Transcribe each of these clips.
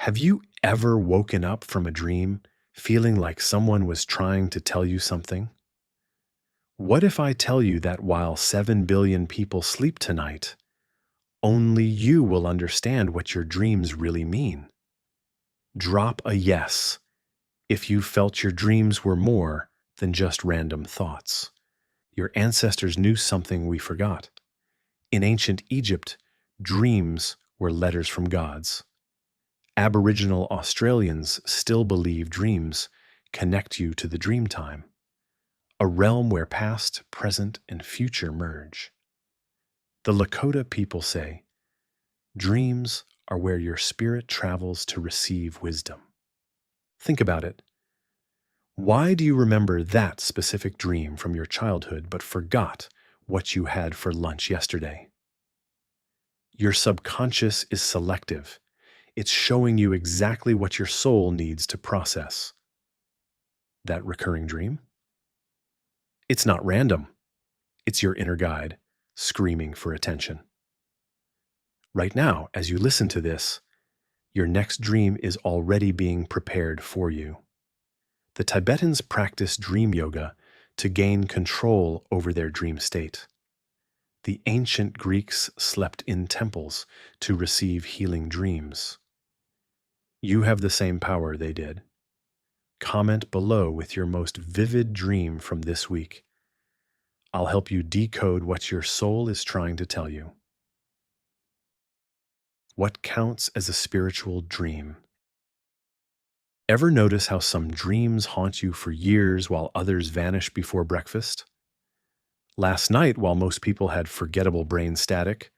Have you ever woken up from a dream feeling like someone was trying to tell you something? What if I tell you that while 7 billion people sleep tonight, only you will understand what your dreams really mean? Drop a yes if you felt your dreams were more than just random thoughts. Your ancestors knew something we forgot. In ancient Egypt, dreams were letters from gods. Aboriginal Australians still believe dreams connect you to the dream time, a realm where past, present, and future merge. The Lakota people say, dreams are where your spirit travels to receive wisdom. Think about it. Why do you remember that specific dream from your childhood but forgot what you had for lunch yesterday? Your subconscious is selective. It's showing you exactly what your soul needs to process. That recurring dream? It's not random. It's your inner guide screaming for attention. Right now, as you listen to this, your next dream is already being prepared for you. The Tibetans practice dream yoga to gain control over their dream state. The ancient Greeks slept in temples to receive healing dreams. You have the same power they did. Comment below with your most vivid dream from this week. I'll help you decode what your soul is trying to tell you. What counts as a spiritual dream? Ever notice how some dreams haunt you for years while others vanish before breakfast? Last night, while most people had forgettable brain static,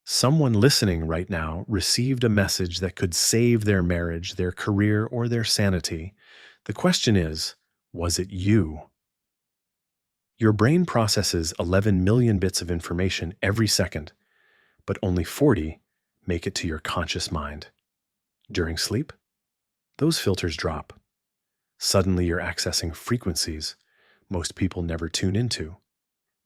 someone listening right now received a message that could save their marriage, their career, or their sanity. The question is, was it you? Your brain processes 11 million bits of information every second, but only 40 make it to your conscious mind. During sleep, those filters drop. Suddenly you're accessing frequencies most people never tune into.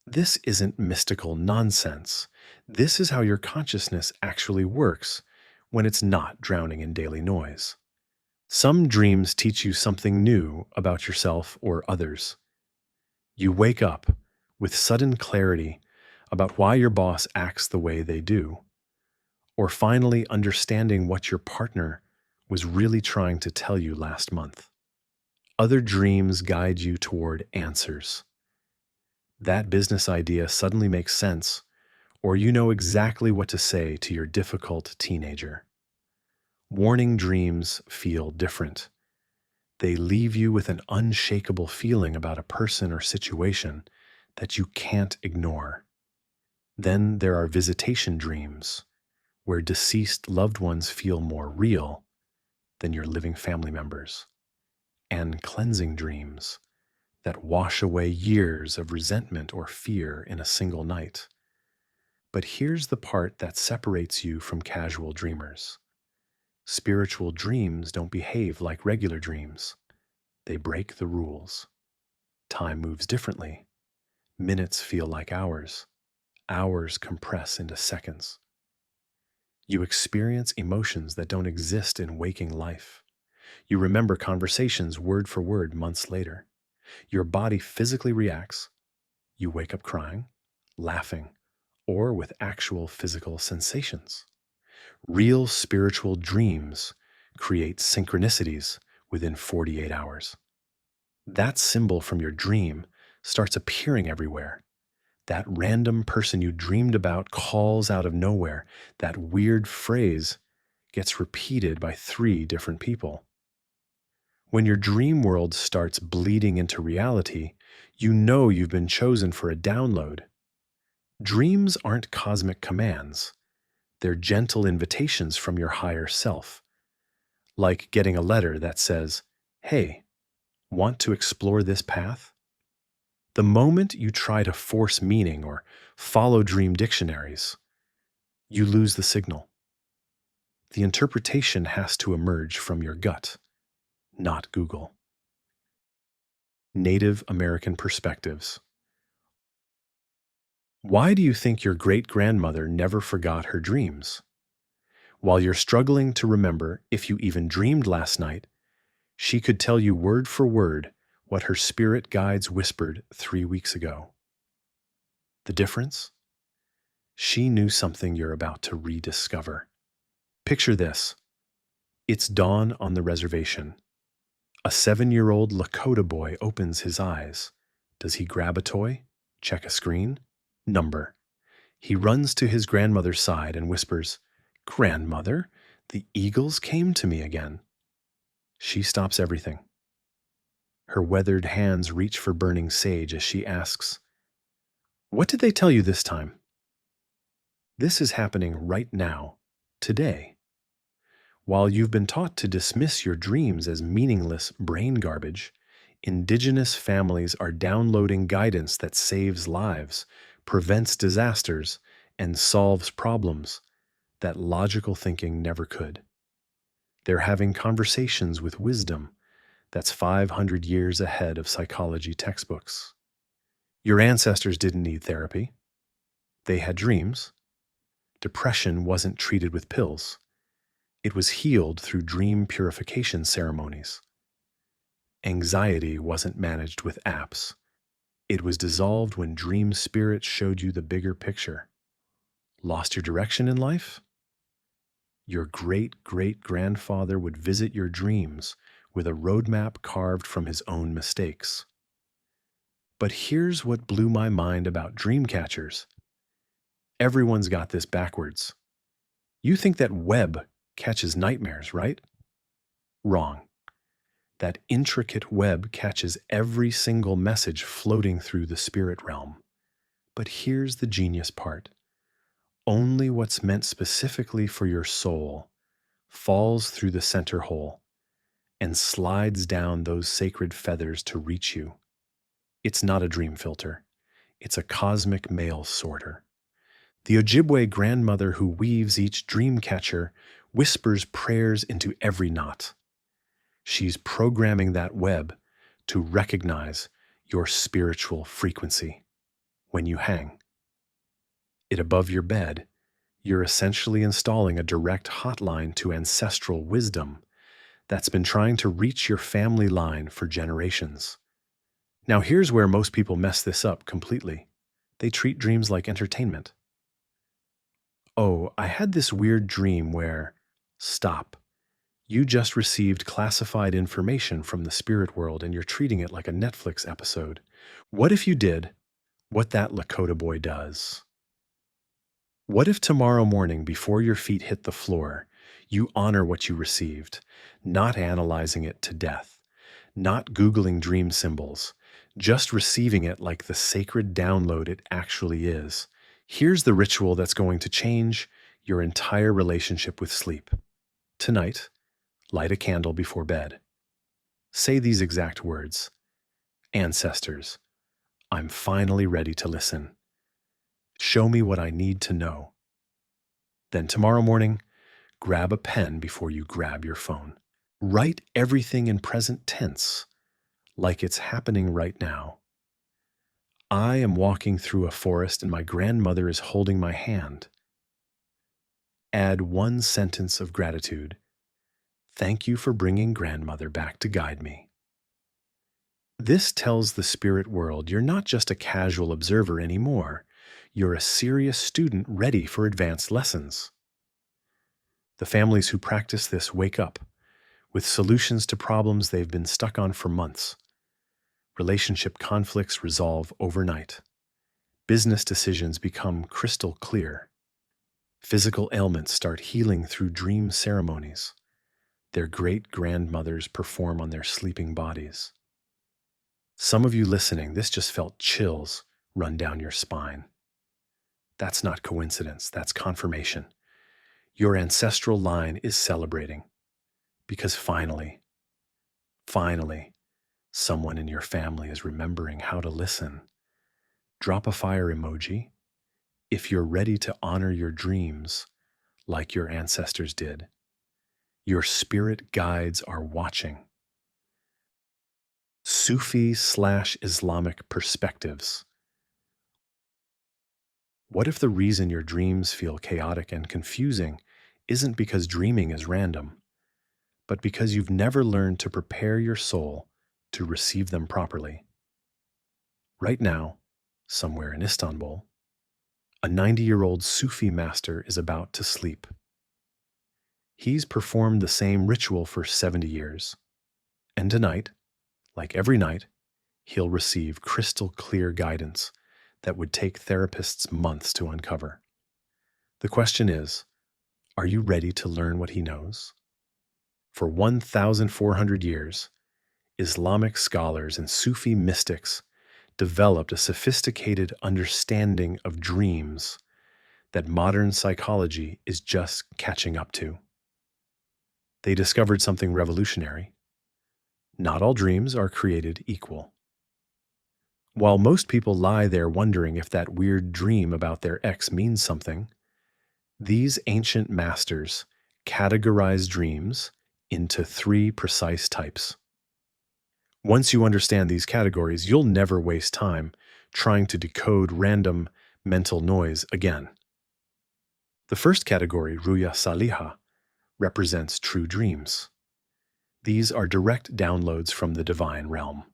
This isn't mystical nonsense. This is how your consciousness actually works when it's not drowning in daily noise. Some dreams teach you something new about yourself or others. You wake up with sudden clarity about why your boss acts the way they do, or finally understanding what your partner was really trying to tell you last month. Other dreams guide you toward answers. That business idea suddenly makes sense, or you know exactly what to say to your difficult teenager. Warning dreams feel different. They leave you with an unshakable feeling about a person or situation that you can't ignore. Then there are visitation dreams, where deceased loved ones feel more real than your living family members, and cleansing dreams that wash away years of resentment or fear in a single night. But here's the part that separates you from casual dreamers. Spiritual dreams don't behave like regular dreams. They break the rules. Time moves differently. Minutes feel like hours. Hours compress into seconds. You experience emotions that don't exist in waking life. You remember conversations word for word months later. Your body physically reacts. You wake up crying, laughing, or with actual physical sensations. Real spiritual dreams create synchronicities within 48 hours. That symbol from your dream starts appearing everywhere. That random person you dreamed about calls out of nowhere. That weird phrase gets repeated by 3 different people. When your dream world starts bleeding into reality, you know you've been chosen for a download. Dreams aren't cosmic commands. They're gentle invitations from your higher self, like getting a letter that says, "Hey, want to explore this path?" The moment you try to force meaning or follow dream dictionaries, you lose the signal. The interpretation has to emerge from your gut, not Google. Native American perspectives. Why do you think your great-grandmother never forgot her dreams? While you're struggling to remember if you even dreamed last night, she could tell you word for word what her spirit guides whispered 3 weeks ago. The difference? She knew something you're about to rediscover. Picture this. It's dawn on the reservation. A 7-year-old Lakota boy opens his eyes. Does he grab a toy? Check a screen? Number. He runs to his grandmother's side and whispers, "Grandmother, the eagles came to me again." She stops everything. Her weathered hands reach for burning sage as she asks, "What did they tell you this time?" This is happening right now, today. While you've been taught to dismiss your dreams as meaningless brain garbage, indigenous families are downloading guidance that saves lives, prevents disasters, and solves problems that logical thinking never could. They're having conversations with wisdom that's 500 years ahead of psychology textbooks. Your ancestors didn't need therapy. They had dreams. Depression wasn't treated with pills. It was healed through dream purification ceremonies. Anxiety wasn't managed with apps. It was dissolved when dream spirit showed you the bigger picture. Lost your direction in life? Your great-great-grandfather would visit your dreams with a roadmap carved from his own mistakes. But here's what blew my mind about dream catchers. Everyone's got this backwards. You think that web catches nightmares, right? Wrong. That intricate web catches every single message floating through the spirit realm. But here's the genius part. Only what's meant specifically for your soul falls through the center hole and slides down those sacred feathers to reach you. It's not a dream filter. It's a cosmic mail sorter. The Ojibwe grandmother who weaves each dream catcher whispers prayers into every knot. She's programming that web to recognize your spiritual frequency. When you hang it above your bed, you're essentially installing a direct hotline to ancestral wisdom that's been trying to reach your family line for generations. Now here's where most people mess this up completely. They treat dreams like entertainment. Oh, I had this weird dream where... Stop. You just received classified information from the spirit world and you're treating it like a Netflix episode. What if you did what that Lakota boy does? What if tomorrow morning, before your feet hit the floor, you honor what you received, not analyzing it to death, not Googling dream symbols, just receiving it like the sacred download it actually is? Here's the ritual that's going to change your entire relationship with sleep. Tonight, light a candle before bed. Say these exact words. Ancestors, I'm finally ready to listen. Show me what I need to know. Then tomorrow morning, grab a pen before you grab your phone. Write everything in present tense, like it's happening right now. I am walking through a forest and my grandmother is holding my hand. Add one sentence of gratitude. Thank you for bringing grandmother back to guide me. This tells the spirit world you're not just a casual observer anymore. You're a serious student ready for advanced lessons. The families who practice this wake up with solutions to problems they've been stuck on for months. Relationship conflicts resolve overnight. Business decisions become crystal clear. Physical ailments start healing through dream ceremonies. Their great-grandmothers perform on their sleeping bodies. Some of you listening, this just felt chills run down your spine. That's not coincidence, that's confirmation. Your ancestral line is celebrating. Because finally, someone in your family is remembering how to listen. Drop a fire emoji if you're ready to honor your dreams like your ancestors did. Your spirit guides are watching. Sufi/Islamic perspectives. What if the reason your dreams feel chaotic and confusing isn't because dreaming is random, but because you've never learned to prepare your soul to receive them properly. Right now, somewhere in Istanbul, a 90-year-old Sufi master is about to sleep. He's performed the same ritual for 70 years, and tonight, like every night, he'll receive crystal clear guidance that would take therapists months to uncover. The question is, are you ready to learn what he knows? For 1,400 years, Islamic scholars and Sufi mystics developed a sophisticated understanding of dreams that modern psychology is just catching up to. They discovered something revolutionary. Not all dreams are created equal. While most people lie there wondering if that weird dream about their ex means something, these ancient masters categorize dreams into 3 precise types. Once you understand these categories, you'll never waste time trying to decode random mental noise again. The first category, Ruya Saliha, represents true dreams. These are direct downloads from the divine realm.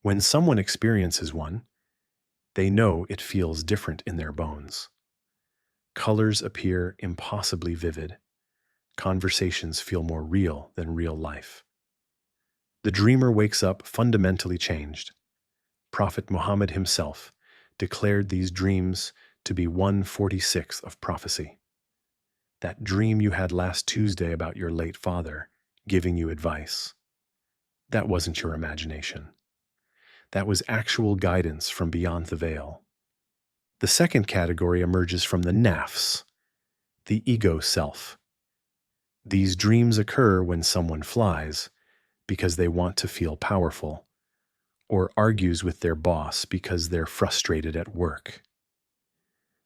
When someone experiences one, they know it feels different in their bones. Colors appear impossibly vivid. Conversations feel more real than real life. The dreamer wakes up fundamentally changed. Prophet Muhammad himself declared these dreams to be 1/46 of prophecy. That dream you had last Tuesday about your late father giving you advice, that wasn't your imagination. That was actual guidance from beyond the veil. The second category emerges from the nafs, the ego self. These dreams occur when someone flies because they want to feel powerful, or argues with their boss because they're frustrated at work.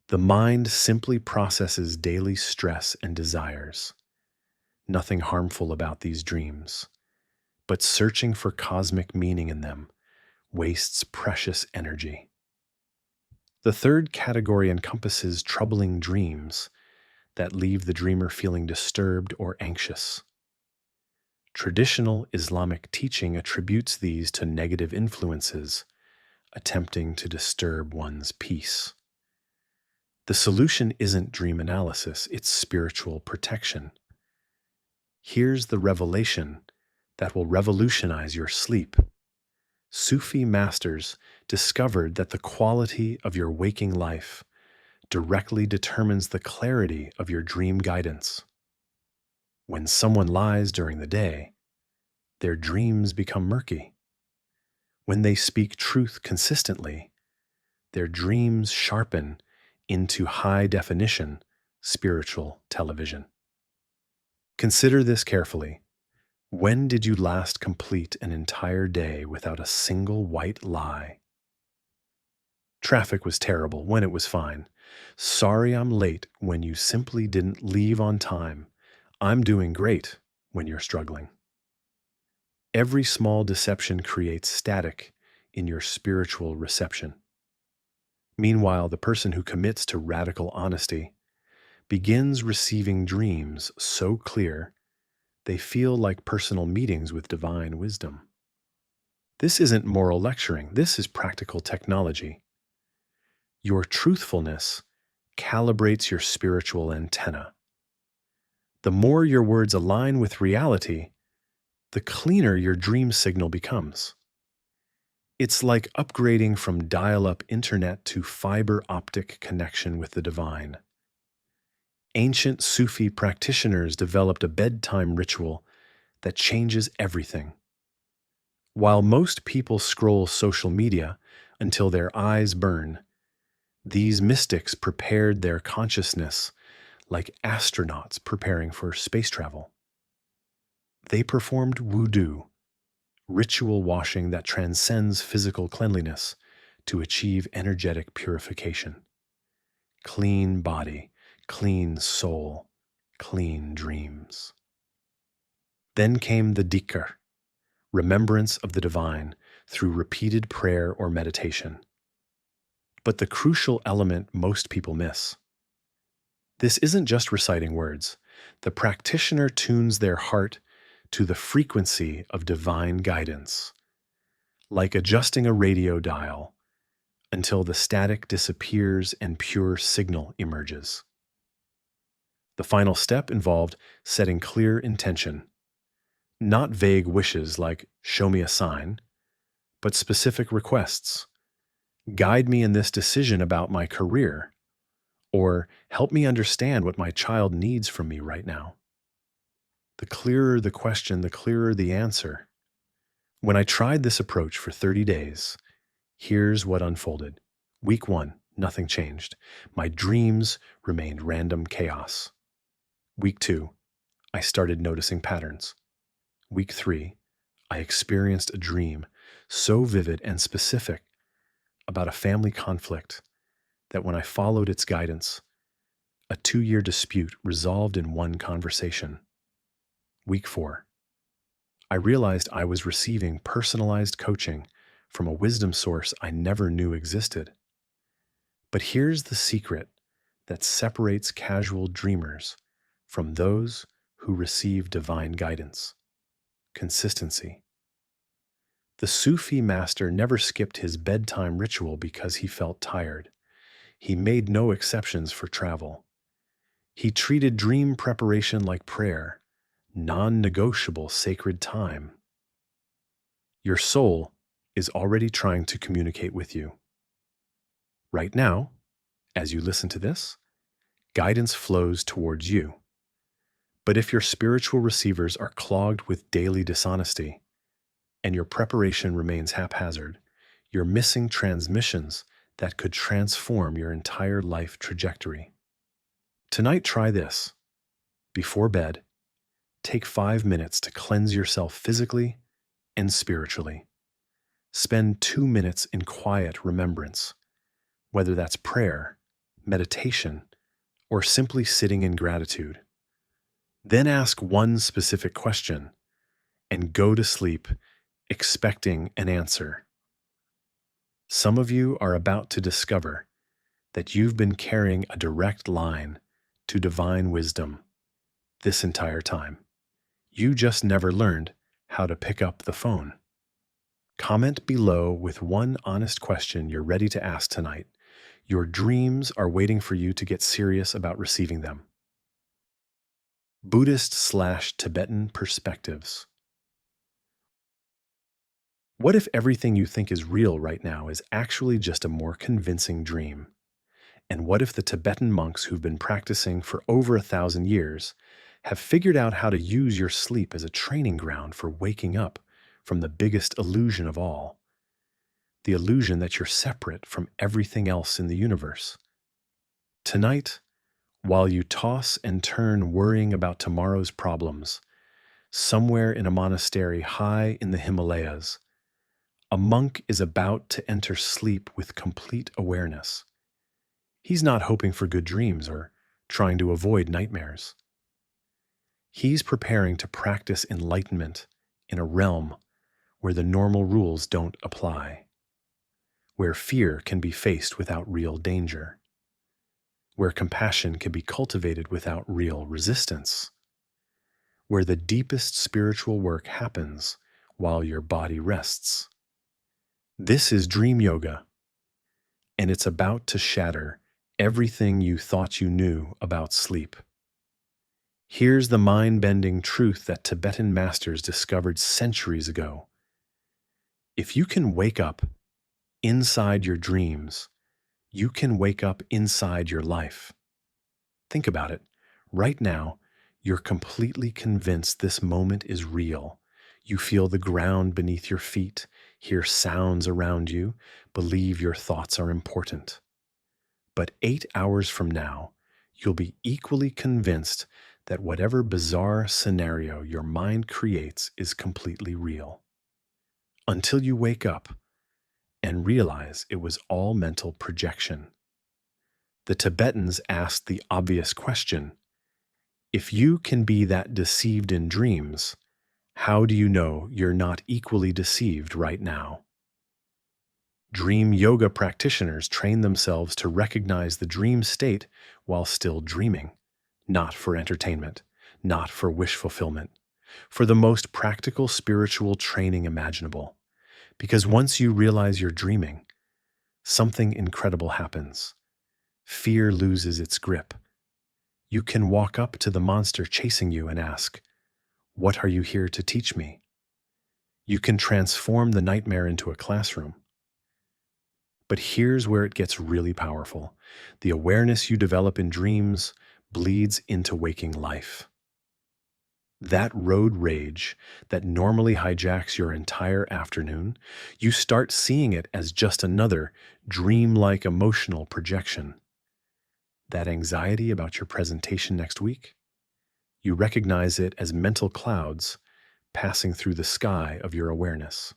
The mind simply processes daily stress and desires. Nothing harmful about these dreams, but searching for cosmic meaning in them wastes precious energy. The third category encompasses troubling dreams that leave the dreamer feeling disturbed or anxious. Traditional Islamic teaching attributes these to negative influences, attempting to disturb one's peace. The solution isn't dream analysis, it's spiritual protection. Here's the revelation that will revolutionize your sleep. Sufi masters discovered that the quality of your waking life directly determines the clarity of your dream guidance. When someone lies during the day, their dreams become murky. When they speak truth consistently, their dreams sharpen into high-definition spiritual television. Consider this carefully. When did you last complete an entire day without a single white lie? Traffic was terrible when it was fine. Sorry I'm late when you simply didn't leave on time. I'm doing great when you're struggling. Every small deception creates static in your spiritual reception. Meanwhile, the person who commits to radical honesty begins receiving dreams so clear they feel like personal meetings with divine wisdom. This isn't moral lecturing, this is practical technology. Your truthfulness calibrates your spiritual antenna. The more your words align with reality, the cleaner your dream signal becomes. It's like upgrading from dial-up internet to fiber optic connection with the divine. Ancient Sufi practitioners developed a bedtime ritual that changes everything. While most people scroll social media until their eyes burn, these mystics prepared their consciousness like astronauts preparing for space travel. They performed wudu, ritual washing that transcends physical cleanliness to achieve energetic purification. Clean body, clean soul, clean dreams. Then came the dhikr, remembrance of the divine through repeated prayer or meditation. But the crucial element most people miss: This isn't just reciting words. The practitioner tunes their heart to the frequency of divine guidance, like adjusting a radio dial until the static disappears and pure signal emerges. The final step involved setting clear intention, not vague wishes like, show me a sign, but specific requests. Guide me in this decision about my career, or help me understand what my child needs from me right now. The clearer the question, the clearer the answer. When I tried this approach for 30 days, here's what unfolded. Week 1, nothing changed. My dreams remained random chaos. Week 2, I started noticing patterns. Week 3, I experienced a dream so vivid and specific about a family conflict that when I followed its guidance, a 2-year dispute resolved in one conversation. Week 4, I realized I was receiving personalized coaching from a wisdom source I never knew existed. But here's the secret that separates casual dreamers from those who receive divine guidance: consistency. The Sufi master never skipped his bedtime ritual because he felt tired. He made no exceptions for travel. He treated dream preparation like prayer, non-negotiable sacred time. Your soul is already trying to communicate with you. Right now, as you listen to this, guidance flows towards you. But if your spiritual receivers are clogged with daily dishonesty, and your preparation remains haphazard, you're missing transmissions that could transform your entire life trajectory. Tonight, try this. Before bed, take 5 minutes to cleanse yourself physically and spiritually. Spend 2 minutes in quiet remembrance, whether that's prayer, meditation, or simply sitting in gratitude. Then ask one specific question and go to sleep expecting an answer. Some of you are about to discover that you've been carrying a direct line to divine wisdom this entire time. You just never learned how to pick up the phone. Comment below with one honest question you're ready to ask tonight. Your dreams are waiting for you to get serious about receiving them. Buddhist/Tibetan perspectives. What if everything you think is real right now is actually just a more convincing dream? And what if the Tibetan monks who've been practicing for over 1,000 years have figured out how to use your sleep as a training ground for waking up from the biggest illusion of all, the illusion that you're separate from everything else in the universe? Tonight, while you toss and turn worrying about tomorrow's problems, somewhere in a monastery high in the Himalayas, a monk is about to enter sleep with complete awareness. He's not hoping for good dreams or trying to avoid nightmares. He's preparing to practice enlightenment in a realm where the normal rules don't apply, where fear can be faced without real danger, where compassion can be cultivated without real resistance, where the deepest spiritual work happens while your body rests. This is Dream Yoga, and it's about to shatter everything you thought you knew about sleep. Here's the mind-bending truth that Tibetan masters discovered centuries ago. If you can wake up inside your dreams, you can wake up inside your life. Think about it. Right now, you're completely convinced this moment is real. You feel the ground beneath your feet, hear sounds around you, believe your thoughts are important. But 8 hours from now, you'll be equally convinced that whatever bizarre scenario your mind creates is completely real. Until you wake up and realize it was all mental projection. The Tibetans asked the obvious question: if you can be that deceived in dreams, how do you know you're not equally deceived right now? Dream yoga practitioners train themselves to recognize the dream state while still dreaming, not for entertainment, not for wish fulfillment, for the most practical spiritual training imaginable. Because once you realize you're dreaming, something incredible happens. Fear loses its grip. You can walk up to the monster chasing you and ask, "What are you here to teach me?" You can transform the nightmare into a classroom. But here's where it gets really powerful. The awareness you develop in dreams bleeds into waking life. That road rage that normally hijacks your entire afternoon, you start seeing it as just another dreamlike emotional projection. That anxiety about your presentation next week, you recognize it as mental clouds passing through the sky of your awareness.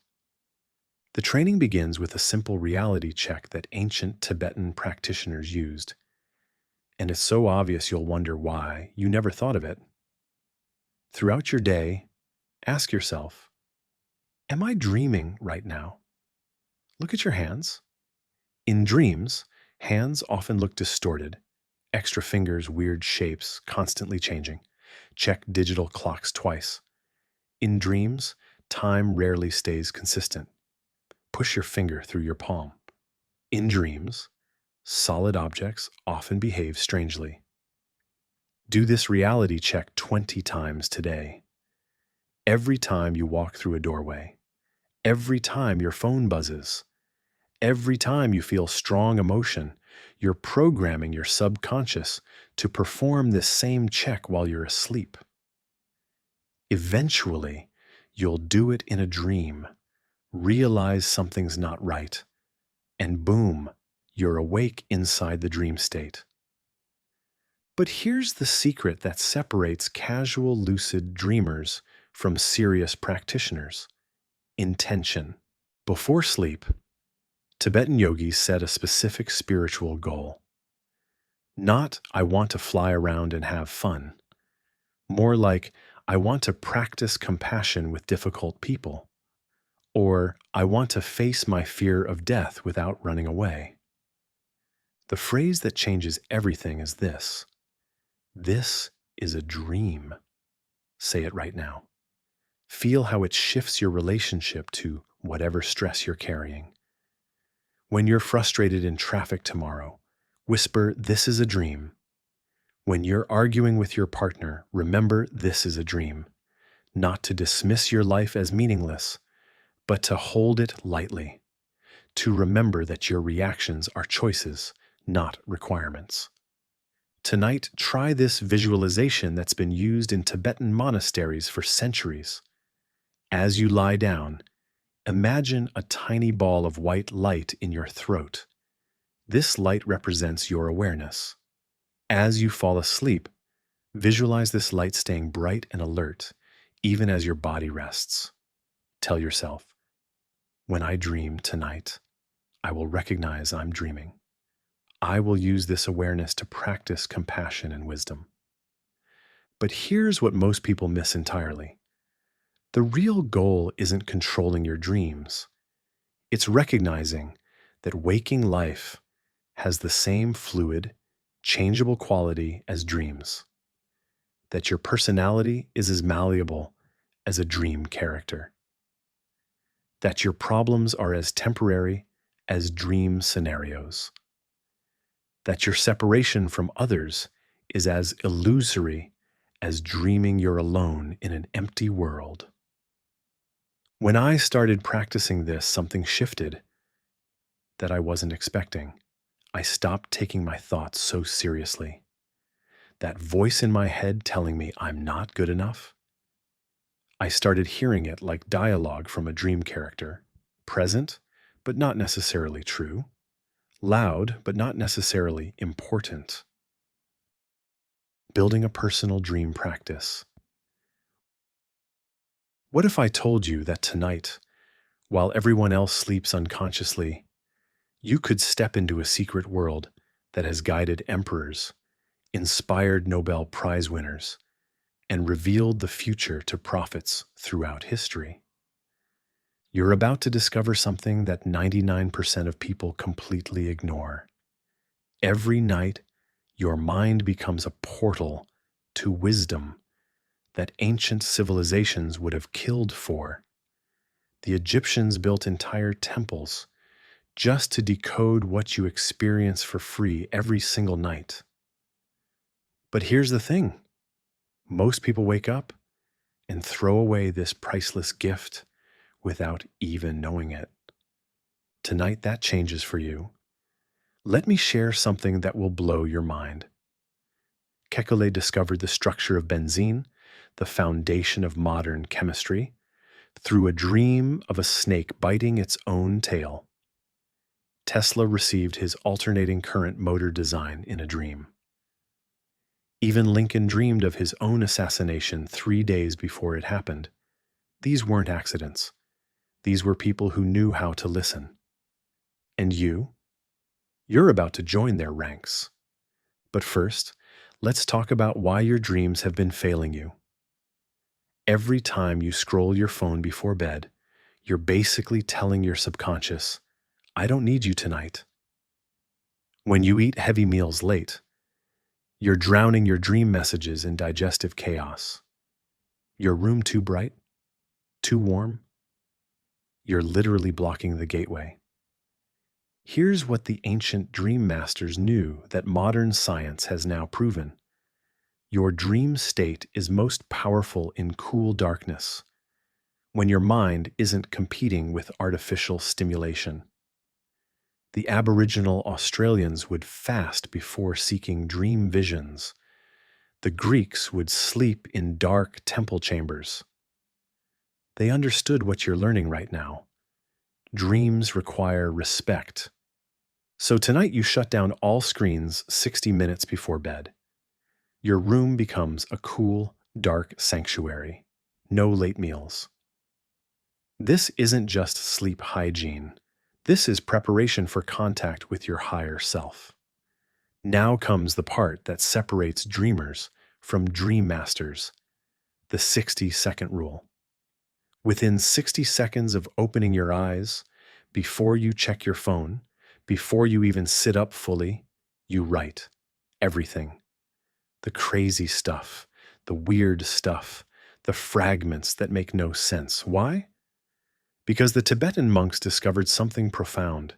The training begins with a simple reality check that ancient Tibetan practitioners used. And it's so obvious you'll wonder why you never thought of it. Throughout your day, ask yourself, am I dreaming right now? Look at your hands. In dreams, hands often look distorted, extra fingers, weird shapes, constantly changing. Check digital clocks twice. In dreams, time rarely stays consistent. Push your finger through your palm. In dreams, solid objects often behave strangely. Do this reality check 20 times today. Every time you walk through a doorway, every time your phone buzzes, every time you feel strong emotion, you're programming your subconscious to perform this same check while you're asleep. Eventually, you'll do it in a dream, realize something's not right, and boom, you're awake inside the dream state. But here's the secret that separates casual lucid dreamers from serious practitioners: intention. Before sleep, Tibetan yogis set a specific spiritual goal. Not, "I want to fly around and have fun." More like, "I want to practice compassion with difficult people." Or, "I want to face my fear of death without running away." The phrase that changes everything is this: "This is a dream." Say it right now. Feel how it shifts your relationship to whatever stress you're carrying. When you're frustrated in traffic tomorrow, whisper, "This is a dream." When you're arguing with your partner, remember, this is a dream. Not to dismiss your life as meaningless, but to hold it lightly. To remember that your reactions are choices, not requirements. Tonight, try this visualization that's been used in Tibetan monasteries for centuries. As you lie down, imagine a tiny ball of white light in your throat. This light represents your awareness. As you fall asleep, visualize this light staying bright and alert, even as your body rests. Tell yourself, "When I dream tonight, I will recognize I'm dreaming. I will use this awareness to practice compassion and wisdom." But here's what most people miss entirely. The real goal isn't controlling your dreams. It's recognizing that waking life has the same fluid, changeable quality as dreams. That your personality is as malleable as a dream character. That your problems are as temporary as dream scenarios. That your separation from others is as illusory as dreaming you're alone in an empty world. When I started practicing this, something shifted that I wasn't expecting. I stopped taking my thoughts so seriously. That voice in my head telling me I'm not good enough, I started hearing it like dialogue from a dream character, present, but not necessarily true, loud, but not necessarily important. Building a personal dream practice. What if I told you that tonight, while everyone else sleeps unconsciously, you could step into a secret world that has guided emperors, inspired Nobel Prize winners, and revealed the future to prophets throughout history? You're about to discover something that 99% of people completely ignore. Every night, your mind becomes a portal to wisdom that ancient civilizations would have killed for. The Egyptians built entire temples just to decode what you experience for free every single night. But here's the thing: most people wake up and throw away this priceless gift without even knowing it. Tonight, that changes for you. Let me share something that will blow your mind. Kekulé discovered the structure of benzene, the foundation of modern chemistry, through a dream of a snake biting its own tail. Tesla received his alternating current motor design in a dream. Even Lincoln dreamed of his own assassination 3 days before it happened. These weren't accidents. These were people who knew how to listen. And you're about to join their ranks. But first, let's talk about why your dreams have been failing you. Every time you scroll your phone before bed, you're basically telling your subconscious, "I don't need you tonight." When you eat heavy meals late, you're drowning your dream messages in digestive chaos. Your room too bright? Too warm? You're literally blocking the gateway. Here's what the ancient dream masters knew that modern science has now proven. Your dream state is most powerful in cool darkness, when your mind isn't competing with artificial stimulation. The Aboriginal Australians would fast before seeking dream visions. The Greeks would sleep in dark temple chambers. They understood what you're learning right now. Dreams require respect. So tonight you shut down all screens 60 minutes before bed. Your room becomes a cool, dark sanctuary. No late meals. This isn't just sleep hygiene. This is preparation for contact with your higher self. Now comes the part that separates dreamers from dream masters, the 60-second rule. Within 60 seconds of opening your eyes, before you check your phone, before you even sit up fully, you write everything. The crazy stuff, the weird stuff, the fragments that make no sense. Why? Because the Tibetan monks discovered something profound.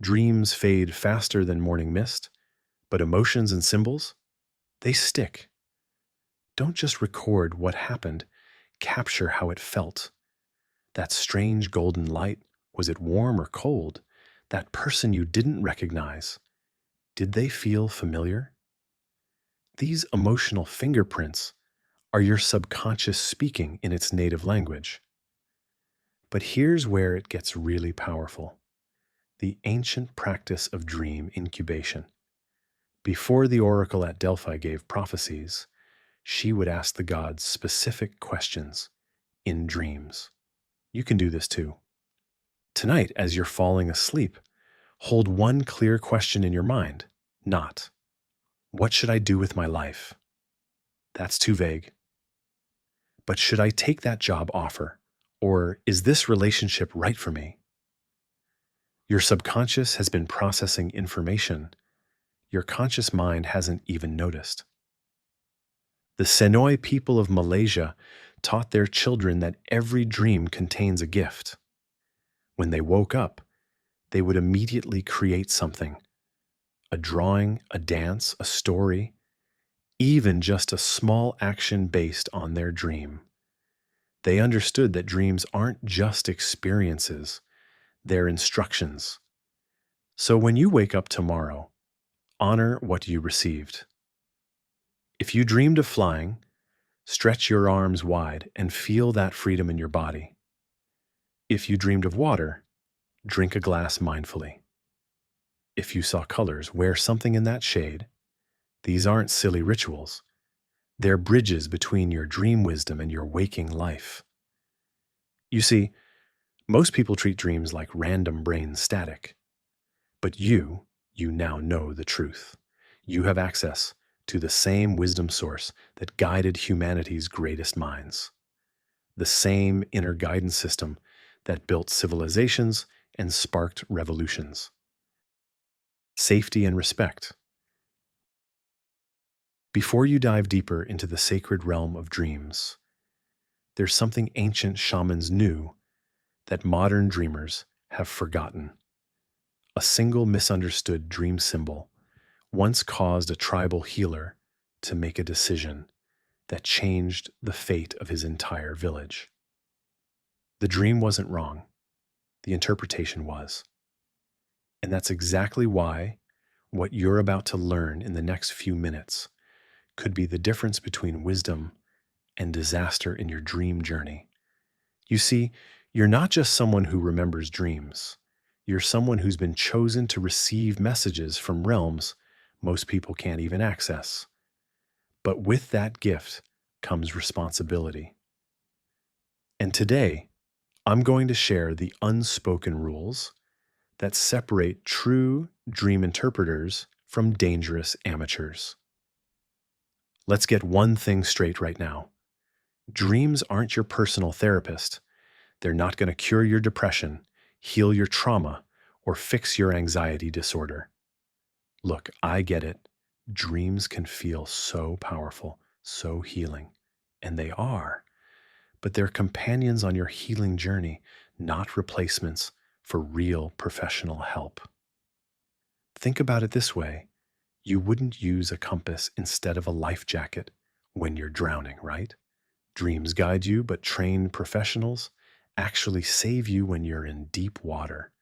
Dreams fade faster than morning mist, but emotions and symbols, they stick. Don't just record what happened, capture how it felt. That strange golden light, was it warm or cold? That person you didn't recognize, did they feel familiar? These emotional fingerprints are your subconscious speaking in its native language. But here's where it gets really powerful: the ancient practice of dream incubation. Before the oracle at Delphi gave prophecies, she would ask the gods specific questions in dreams. You can do this too. Tonight, as you're falling asleep, hold one clear question in your mind, not, "What should I do with my life?" That's too vague. But should I take that job offer? Or is this relationship right for me? Your subconscious has been processing information your conscious mind hasn't even noticed. The Senoi people of Malaysia taught their children that every dream contains a gift. When they woke up, they would immediately create something: a drawing, a dance, a story, even just a small action based on their dream. They understood that dreams aren't just experiences, they're instructions. So when you wake up tomorrow, honor what you received. If you dreamed of flying, stretch your arms wide and feel that freedom in your body. If you dreamed of water, drink a glass mindfully. If you saw colors, wear something in that shade. These aren't silly rituals. They're bridges between your dream wisdom and your waking life. You see, most people treat dreams like random brain static. But you now know the truth. You have access to the same wisdom source that guided humanity's greatest minds. The same inner guidance system that built civilizations and sparked revolutions. Safety and respect. Before you dive deeper into the sacred realm of dreams, there's something ancient shamans knew that modern dreamers have forgotten. A single misunderstood dream symbol once caused a tribal healer to make a decision that changed the fate of his entire village. The dream wasn't wrong, the interpretation was. And that's exactly why what you're about to learn in the next few minutes could be the difference between wisdom and disaster in your dream journey. You see, you're not just someone who remembers dreams. You're someone who's been chosen to receive messages from realms most people can't even access. But with that gift comes responsibility. And today, I'm going to share the unspoken rules that separate true dream interpreters from dangerous amateurs. Let's get one thing straight right now. Dreams aren't your personal therapist. They're not going to cure your depression, heal your trauma, or fix your anxiety disorder. Look, I get it. Dreams can feel so powerful, so healing, and they are. But they're companions on your healing journey, not replacements for real professional help. Think about it this way. You wouldn't use a compass instead of a life jacket when you're drowning, right? Dreams guide you, but trained professionals actually save you when you're in deep water.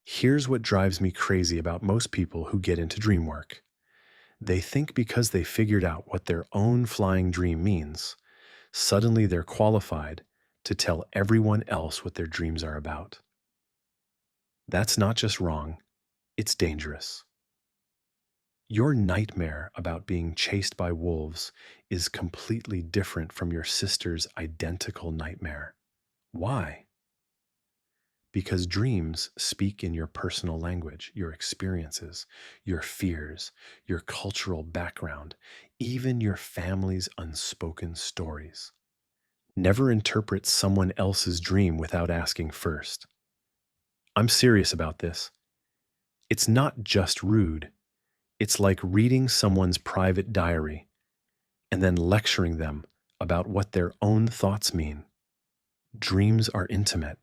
Here's what drives me crazy about most people who get into dream work. They think because they figured out what their own flying dream means, suddenly they're qualified to tell everyone else what their dreams are about. That's not just wrong, it's dangerous. Your nightmare about being chased by wolves is completely different from your sister's identical nightmare. Why? Because dreams speak in your personal language, your experiences, your fears, your cultural background, even your family's unspoken stories. Never interpret someone else's dream without asking first. I'm serious about this. It's not just rude. It's like reading someone's private diary and then lecturing them about what their own thoughts mean. Dreams are intimate.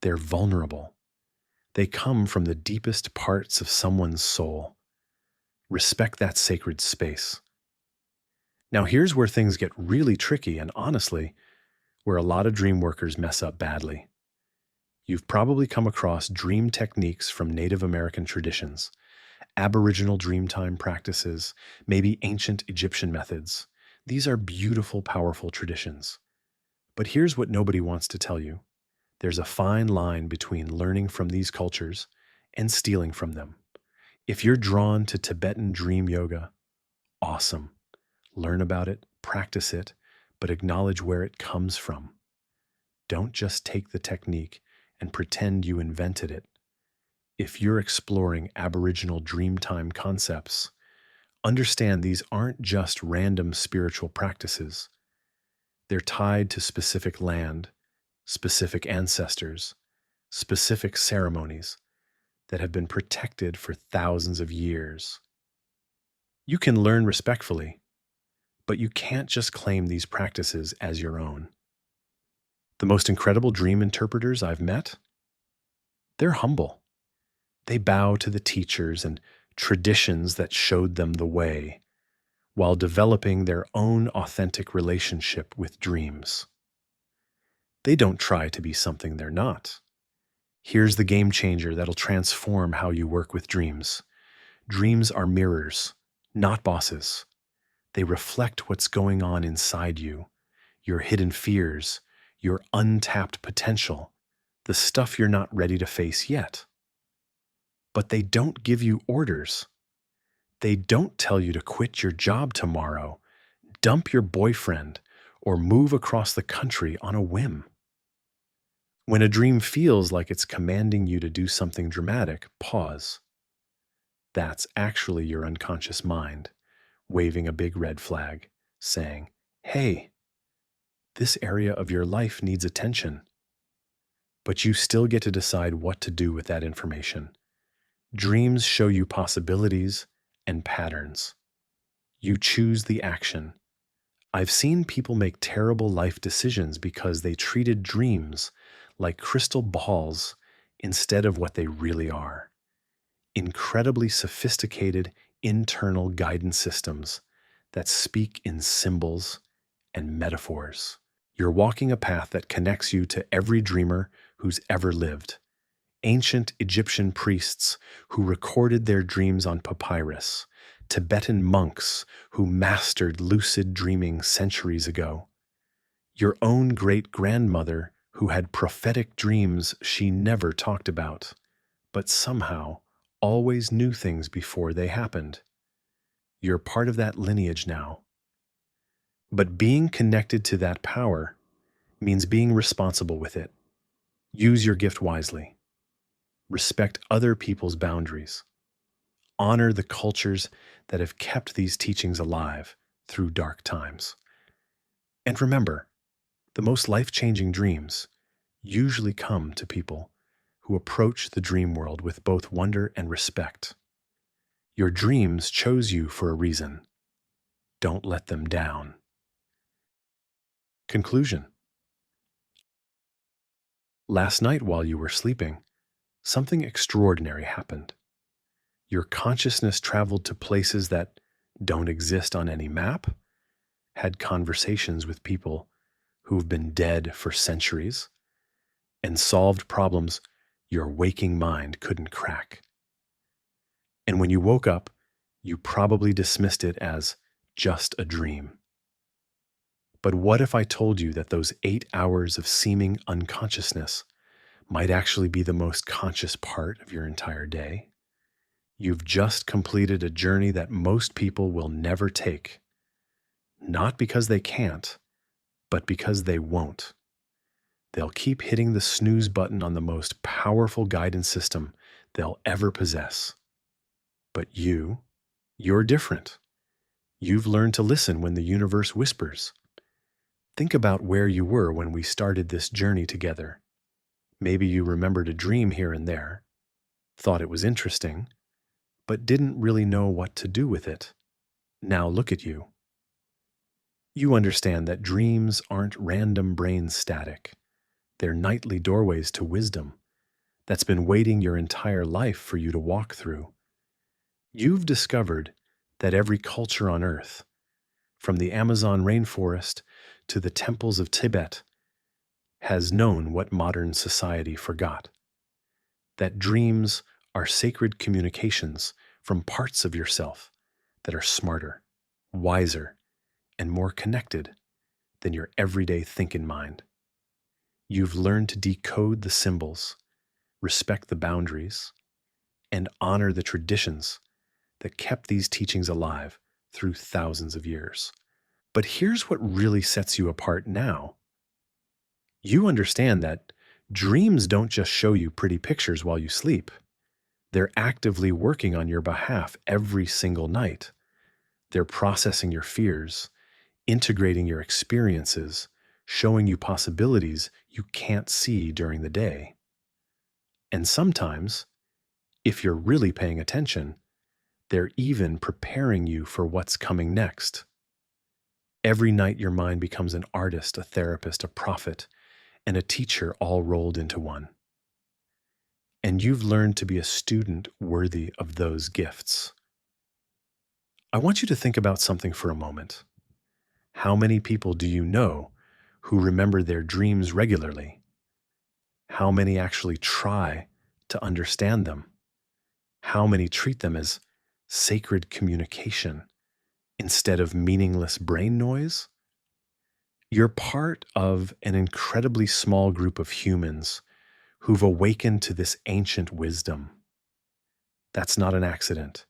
They're vulnerable. They come from the deepest parts of someone's soul. Respect that sacred space. Now, here's where things get really tricky and honestly, where a lot of dream workers mess up badly. You've probably come across dream techniques from Native American traditions, Aboriginal dreamtime practices, maybe ancient Egyptian methods. These are beautiful, powerful traditions. But here's what nobody wants to tell you. There's a fine line between learning from these cultures and stealing from them. If you're drawn to Tibetan dream yoga, awesome. Learn about it, practice it, but acknowledge where it comes from. Don't just take the technique and pretend you invented it. If you're exploring Aboriginal dreamtime concepts, understand these aren't just random spiritual practices. They're tied to specific land, specific ancestors, specific ceremonies that have been protected for thousands of years. You can learn respectfully, but you can't just claim these practices as your own. The most incredible dream interpreters I've met, they're humble. They bow to the teachers and traditions that showed them the way, while developing their own authentic relationship with dreams. They don't try to be something they're not. Here's the game changer that'll transform how you work with dreams. Dreams are mirrors, not bosses. They reflect what's going on inside you, your hidden fears, your untapped potential, the stuff you're not ready to face yet. But they don't give you orders. They don't tell you to quit your job tomorrow, dump your boyfriend, or move across the country on a whim. When a dream feels like it's commanding you to do something dramatic, pause. That's actually your unconscious mind waving a big red flag, saying, "Hey, this area of your life needs attention." But you still get to decide what to do with that information. Dreams show you possibilities and patterns. You choose the action. I've seen people make terrible life decisions because they treated dreams like crystal balls instead of what they really are: incredibly sophisticated internal guidance systems that speak in symbols and metaphors. You're walking a path that connects you to every dreamer who's ever lived. Ancient Egyptian priests who recorded their dreams on papyrus, Tibetan monks who mastered lucid dreaming centuries ago, your own great-grandmother who had prophetic dreams she never talked about, but somehow always knew things before they happened. You're part of that lineage now. But being connected to that power means being responsible with it. Use your gift wisely. Respect other people's boundaries. Honor the cultures that have kept these teachings alive through dark times. And remember, the most life-changing dreams usually come to people who approach the dream world with both wonder and respect. Your dreams chose you for a reason. Don't let them down. Conclusion. Last night while you were sleeping, something extraordinary happened. Your consciousness traveled to places that don't exist on any map, had conversations with people who've been dead for centuries, and solved problems your waking mind couldn't crack. And when you woke up, you probably dismissed it as just a dream. But what if I told you that those 8 hours of seeming unconsciousness might actually be the most conscious part of your entire day? You've just completed a journey that most people will never take. Not because they can't, but because they won't. They'll keep hitting the snooze button on the most powerful guidance system they'll ever possess. But you're different. You've learned to listen when the universe whispers. Think about where you were when we started this journey together. Maybe you remembered a dream here and there, thought it was interesting, but didn't really know what to do with it. Now look at you. You understand that dreams aren't random brain static. They're nightly doorways to wisdom that's been waiting your entire life for you to walk through. You've discovered that every culture on Earth, from the Amazon rainforest to the temples of Tibet, has known what modern society forgot. That dreams are sacred communications from parts of yourself that are smarter, wiser, and more connected than your everyday thinking mind. You've learned to decode the symbols, respect the boundaries, and honor the traditions that kept these teachings alive through thousands of years. But here's what really sets you apart now. You understand that dreams don't just show you pretty pictures while you sleep. They're actively working on your behalf every single night. They're processing your fears, integrating your experiences, showing you possibilities you can't see during the day. And sometimes, if you're really paying attention, they're even preparing you for what's coming next. Every night your mind becomes an artist, a therapist, a prophet, and a teacher all rolled into one. And you've learned to be a student worthy of those gifts. I want you to think about something for a moment. How many people do you know who remember their dreams regularly? How many actually try to understand them? How many treat them as sacred communication instead of meaningless brain noise? You're part of an incredibly small group of humans who've awakened to this ancient wisdom. That's not an accident.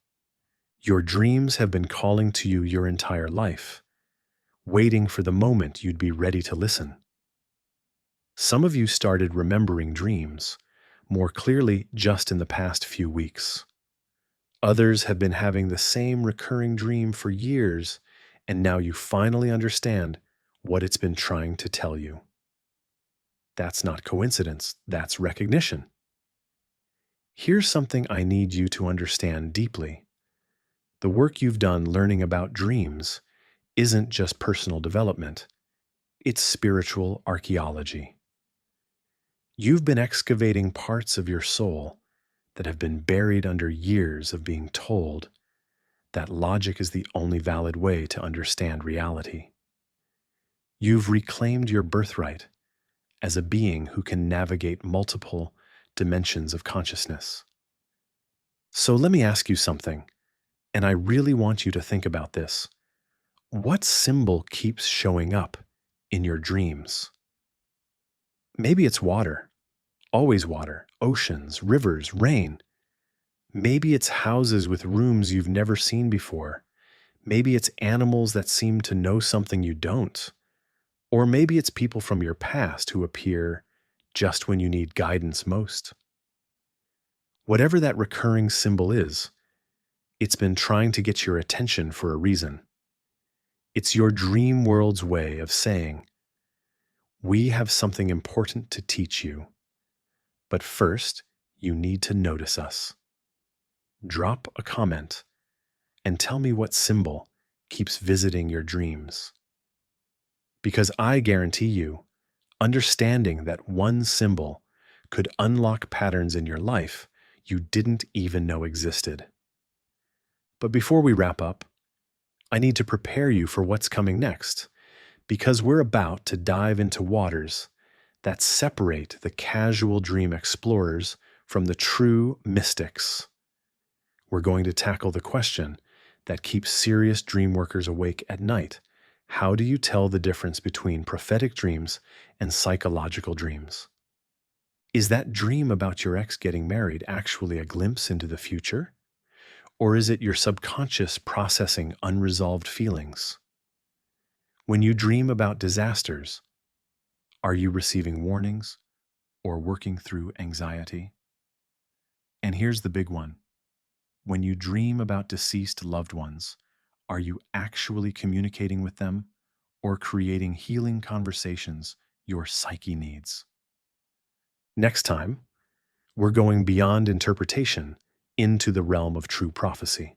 Your dreams have been calling to you your entire life, waiting for the moment you'd be ready to listen. Some of you started remembering dreams more clearly just in the past few weeks. Others have been having the same recurring dream for years, and now you finally understand what it's been trying to tell you. That's not coincidence, that's recognition. Here's something I need you to understand deeply. The work you've done learning about dreams isn't just personal development, it's spiritual archaeology. You've been excavating parts of your soul that have been buried under years of being told that logic is the only valid way to understand reality. You've reclaimed your birthright as a being who can navigate multiple dimensions of consciousness. So let me ask you something, and I really want you to think about this. What symbol keeps showing up in your dreams? Maybe it's water, always water, oceans, rivers, rain. Maybe it's houses with rooms you've never seen before. Maybe it's animals that seem to know something you don't. Or maybe it's people from your past who appear just when you need guidance most. Whatever that recurring symbol is, it's been trying to get your attention for a reason. It's your dream world's way of saying, we have something important to teach you, but first, you need to notice us. Drop a comment and tell me what symbol keeps visiting your dreams. Because I guarantee you, understanding that one symbol could unlock patterns in your life you didn't even know existed. But before we wrap up, I need to prepare you for what's coming next, because we're about to dive into waters that separate the casual dream explorers from the true mystics. We're going to tackle the question that keeps serious dream workers awake at night. How do you tell the difference between prophetic dreams and psychological dreams? Is that dream about your ex getting married actually a glimpse into the future? Or is it your subconscious processing unresolved feelings? When you dream about disasters, are you receiving warnings or working through anxiety? And here's the big one. When you dream about deceased loved ones, are you actually communicating with them or creating healing conversations your psyche needs? Next time, we're going beyond interpretation into the realm of true prophecy.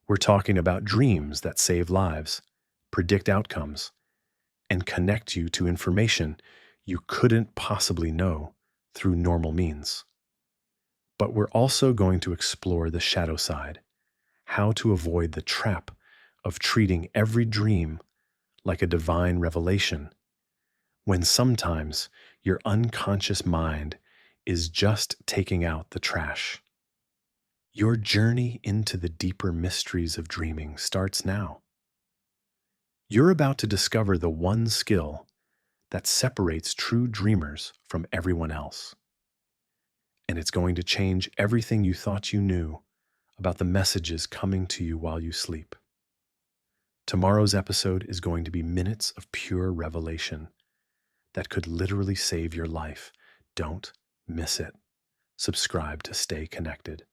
We're talking about dreams that save lives, predict outcomes, and connect you to information you couldn't possibly know through normal means. But we're also going to explore the shadow side, how to avoid the trap of treating every dream like a divine revelation, when sometimes your unconscious mind is just taking out the trash. Your journey into the deeper mysteries of dreaming starts now. You're about to discover the one skill that separates true dreamers from everyone else. And it's going to change everything you thought you knew about the messages coming to you while you sleep. Tomorrow's episode is going to be minutes of pure revelation that could literally save your life. Don't miss it. Subscribe to stay connected.